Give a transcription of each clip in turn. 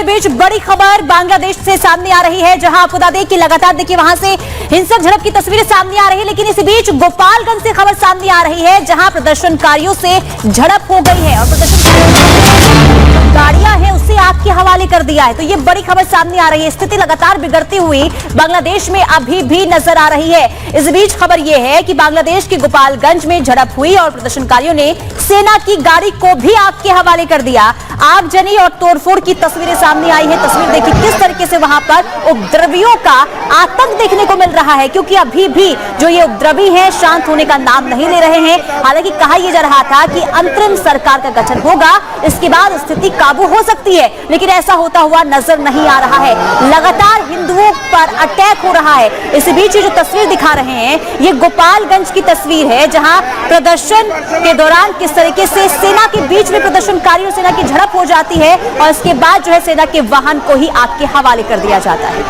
बीच बड़ी खबर बांग्लादेश से सामने आ रही है, जहां आपको बता दें कि लगातार देखिए वहां से हिंसक झड़प की तस्वीरें सामने आ रही है। लेकिन इस बीच गोपालगंज से खबर सामने आ रही है, जहां प्रदर्शनकारियों से झड़प हो गई है और प्रदर्शनकारियों गाड़ियां हैं उसे आग के हवाले कर दिया है। तो ये बड़ी खबर सामने आ रही है। स्थिति लगातार बिगड़ती हुई बांग्लादेश में अभी भी नजर आ रही है। इस बीच खबर यह है कि बांग्लादेश के गोपालगंज में झड़प हुई और प्रदर्शनकारियों ने सेना की गाड़ी को भी आग के हवाले कर दिया। आगजनी और तोड़फोड़ की तस्वीरें सामने आई है। तस्वीर देखिए किस तरीके से वहां पर उपद्रवियों का आतंक देखने को मिल रहा है, क्योंकि अभी भी जो ये उपद्रवी हैं शांत होने का नाम नहीं ले रहे हैं। हालांकि कहा यह जा रहा था कि अंतरिम सरकार का गठन होगा, इसके बाद स्थिति काबू हो सकती है, लेकिन ऐसा होता हुआ नजर नहीं आ रहा है। लगातार हिंदुओं पर अटैक हो रहा है। इस बीच ये जो तस्वीर दिखा रहे हैं ये गोपालगंज की तस्वीर है, जहां प्रदर्शन के दौरान किस तरीके से सेना के बीच में प्रदर्शनकारियों सेना की झड़प हो जाती है और इसके बाद जो है सेना के वाहन को ही आग के हवाले कर दिया जाता है।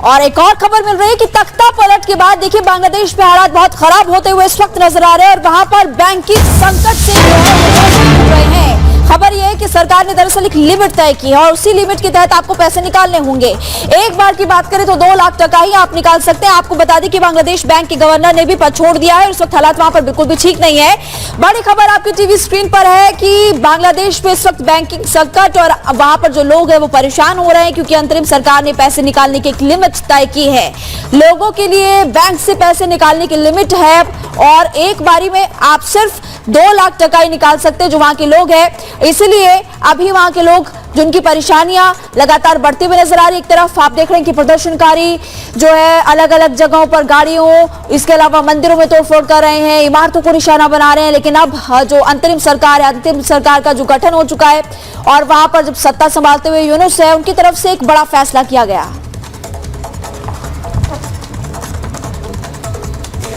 और एक और खबर मिल रही है कि तख्ता पलट के बाद देखिए बांग्लादेश में हालात बहुत खराब होते हुए इस वक्त नजर आ रहे हैं और वहां पर बैंकिंग संकट से जुड़ रहे हैं। खबर यह है कि सरकार ने दरअसल एक लिमिट तय की है और उसी लिमिट के तहत आपको पैसे निकालने होंगे। एक बार की बात करें तो 2 लाख टका ही आप निकाल सकते हैं। आपको बता दें कि बांग्लादेश बैंक के गवर्नर ने भी पद छोड़ दिया है। इस वक्त हालात वहां पर बिल्कुल भी ठीक नहीं है। बड़ी खबर आपकी टीवी स्क्रीन पर है कि बांग्लादेश में इस वक्त बैंकिंग संकट और वहां पर जो लोग हैं वो परेशान हो रहे हैं, क्योंकि अंतरिम सरकार ने पैसे निकालने की एक लिमिट तय की है। लोगों के लिए बैंक से पैसे निकालने की लिमिट है और एक बारी में आप सिर्फ 2 लाख टका ही निकाल सकते हैं जो वहां के लोग हैं। इसलिए अभी वहां के लोग जिनकी परेशानियां लगातार बढ़ती हुई नजर आ रही है। एक तरफ आप देख रहे हैं कि प्रदर्शनकारी जो है अलग अलग जगहों पर गाड़ियों, इसके अलावा मंदिरों में तोड़फोड़ कर रहे हैं, इमारतों को निशाना बना रहे हैं। लेकिन अब जो अंतरिम सरकार है, अंतरिम सरकार का जो गठन हो चुका है और वहां पर जब सत्ता संभालते हुए यूनुस है उनकी तरफ से एक बड़ा फैसला किया गया।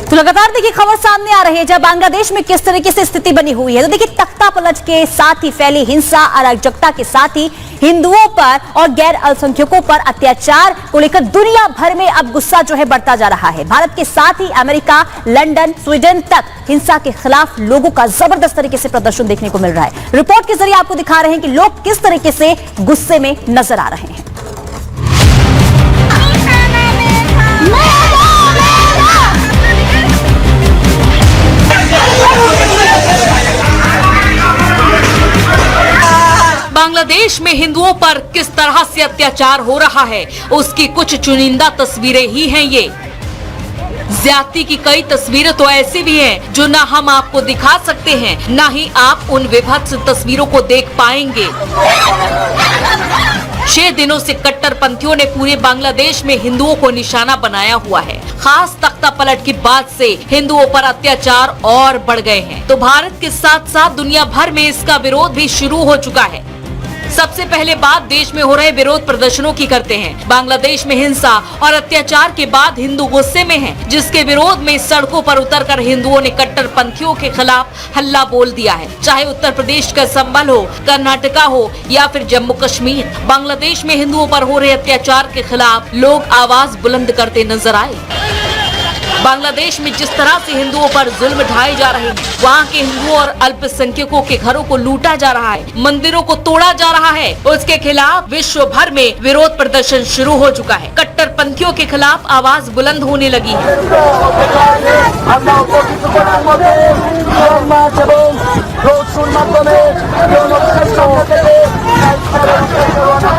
तो लगातार देखिए खबर सामने आ रही है जब बांग्लादेश में किस तरीके से स्थिति बनी हुई है। तो देखिए तख्ता पलट के साथ ही फैली हिंसा, अराजकता के साथ ही हिंदुओं पर और गैर अल्पसंख्यकों पर अत्याचार को लेकर दुनिया भर में अब गुस्सा जो है बढ़ता जा रहा है। भारत के साथ ही अमेरिका, लंदन, स्वीडन तक हिंसा के खिलाफ लोगों का जबरदस्त तरीके से प्रदर्शन देखने को मिल रहा है। रिपोर्ट के जरिए आपको दिखा रहे हैं कि लोग किस तरीके से गुस्से में नजर आ रहे हैं। बांग्लादेश में हिंदुओं पर किस तरह से अत्याचार हो रहा है उसकी कुछ चुनिंदा तस्वीरें ही हैं ये। ज्यादती की कई तस्वीरें तो ऐसी भी हैं जो ना हम आपको दिखा सकते हैं, ना ही आप उन विभत्स तस्वीरों को देख पाएंगे। 6 दिनों से कट्टरपंथियों ने पूरे बांग्लादेश में हिंदुओं को निशाना बनाया हुआ है। खास तख्ता पलट के बाद से हिंदुओं पर अत्याचार और बढ़ गए हैं। तो भारत के साथ साथ दुनिया भर में इसका विरोध भी शुरू हो चुका है। सबसे पहले बात देश में हो रहे विरोध प्रदर्शनों की करते हैं। बांग्लादेश में हिंसा और अत्याचार के बाद हिंदू गुस्से में हैं, जिसके विरोध में सड़कों पर उतरकर हिंदुओं ने कट्टरपंथियों के खिलाफ हल्ला बोल दिया है। चाहे उत्तर प्रदेश का संभल हो, कर्नाटका हो या फिर जम्मू कश्मीर, बांग्लादेश में हिंदुओं पर हो रहे अत्याचार के खिलाफ लोग आवाज बुलंद करते नजर आए। बांग्लादेश में जिस तरह से हिंदुओं पर जुल्म ढाए जा रहे हैं, वहाँ के हिंदुओं और अल्पसंख्यकों के घरों को लूटा जा रहा है, मंदिरों को तोड़ा जा रहा है, उसके खिलाफ विश्व भर में विरोध प्रदर्शन शुरू हो चुका है। कट्टरपंथियों के खिलाफ आवाज बुलंद होने लगी है।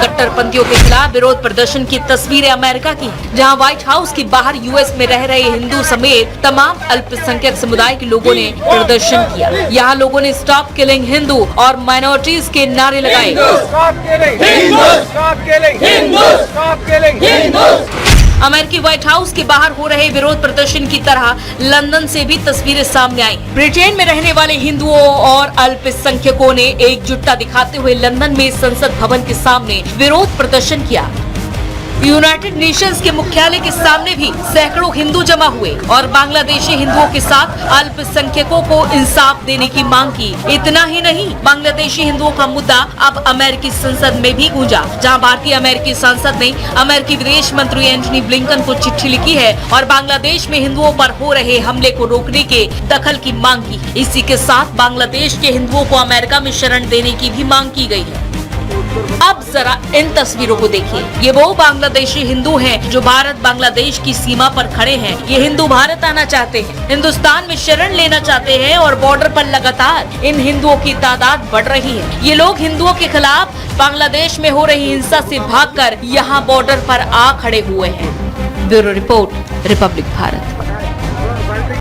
कट्टरपंथियों के खिलाफ विरोध प्रदर्शन की तस्वीरें अमेरिका की, जहां व्हाइट हाउस के बाहर यूएस में रह रहे हिंदू समेत तमाम अल्पसंख्यक समुदाय के लोगों ने प्रदर्शन किया। यहाँ लोगों ने स्टॉप किलिंग हिंदू और माइनॉरिटीज के नारे लगाए। अमेरिकी व्हाइट हाउस के बाहर हो रहे विरोध प्रदर्शन की तरह लंदन से भी तस्वीरें सामने आई। ब्रिटेन में रहने वाले हिंदुओं और अल्पसंख्यकों ने एकजुटता दिखाते हुए लंदन में संसद भवन के सामने विरोध प्रदर्शन किया। यूनाइटेड नेशंस के मुख्यालय के सामने भी सैकड़ों हिंदू जमा हुए और बांग्लादेशी हिंदुओं के साथ अल्पसंख्यकों को इंसाफ देने की मांग की। इतना ही नहीं, बांग्लादेशी हिंदुओं का मुद्दा अब अमेरिकी संसद में भी गूंजा, जहां भारतीय अमेरिकी सांसद ने अमेरिकी विदेश मंत्री एंटनी ब्लिंकन को चिट्ठी लिखी है और बांग्लादेश में हिंदुओं पर हो रहे हमले को रोकने के दखल की मांग की। इसी के साथ बांग्लादेश के हिंदुओं को अमेरिका में शरण देने की भी मांग की गई है। अब जरा इन तस्वीरों को देखिए। ये वो बांग्लादेशी हिंदू हैं जो भारत बांग्लादेश की सीमा पर खड़े हैं। ये हिंदू भारत आना चाहते हैं, हिंदुस्तान में शरण लेना चाहते हैं और बॉर्डर पर लगातार इन हिंदुओं की तादाद बढ़ रही है। ये लोग हिंदुओं के खिलाफ बांग्लादेश में हो रही हिंसा से भागकर यहाँ बॉर्डर पर आ खड़े हुए हैं। Bureau report, Republic Bharat.